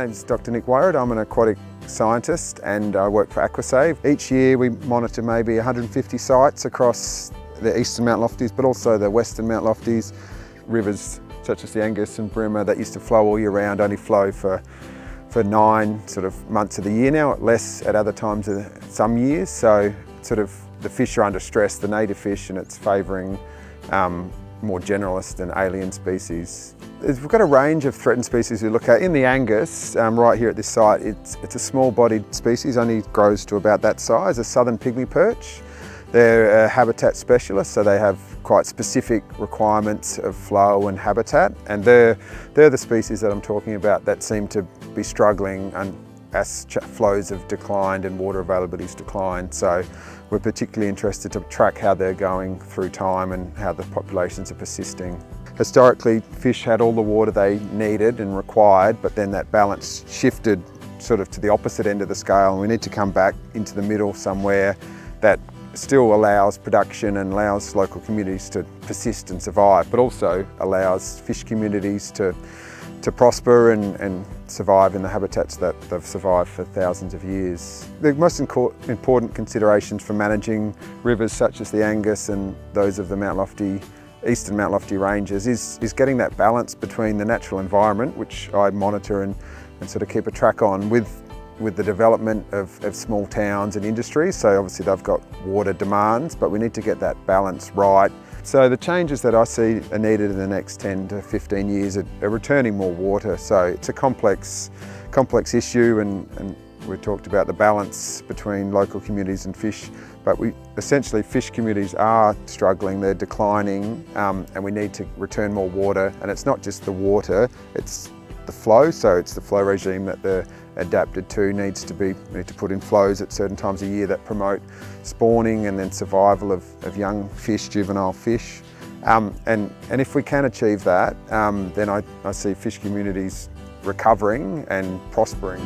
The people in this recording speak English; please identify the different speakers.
Speaker 1: name's Dr. Nick Whiterod. I'm an aquatic scientist and I work for Aquasave. Each year we monitor maybe 150 sites across the eastern Mount Lofties, but also the western Mount Lofties. Rivers such as the Angus and Brimmer that used to flow all year round only flow for 9 sort of months of the year now, less at other times of some years. So sort of the fish are under stress, the native fish, and it's favouring more generalist and alien species. We've got a range of threatened species we look at. In the Angus, right here at this site, it's a small-bodied species, only grows to about that size, a southern pygmy perch. They're a habitat specialist, so they have quite specific requirements of flow and habitat, and they're the species that I'm talking about that seem to be struggling as flows have declined and water availability has declined. So we're particularly interested to track how they're going through time and how the populations are persisting. Historically, fish had all the water they needed and required, but then that balance shifted sort of to the opposite end of the scale, and we need to come back into the middle somewhere that still allows production and allows local communities to persist and survive, but also allows fish communities to prosper and survive in the habitats that they've survived for thousands of years. The most important considerations for managing rivers such as the Angus and those of the Mount Lofty, eastern Mount Lofty ranges is getting that balance between the natural environment, which I monitor and sort of keep a track on, with the development of small towns and industries. So obviously they've got water demands, but we need to get that balance right. So the changes that I see are needed in the next 10 to 15 years are returning more water. So it's a complex issue, and we talked about the balance between local communities and fish, but essentially fish communities are struggling, they're declining, and we need to return more water. And it's not just the water, it's the flow. So it's the flow regime that they're adapted to. We need to put in flows at certain times of year that promote spawning and then survival of young fish, juvenile fish. And if we can achieve that, then I see fish communities recovering and prospering.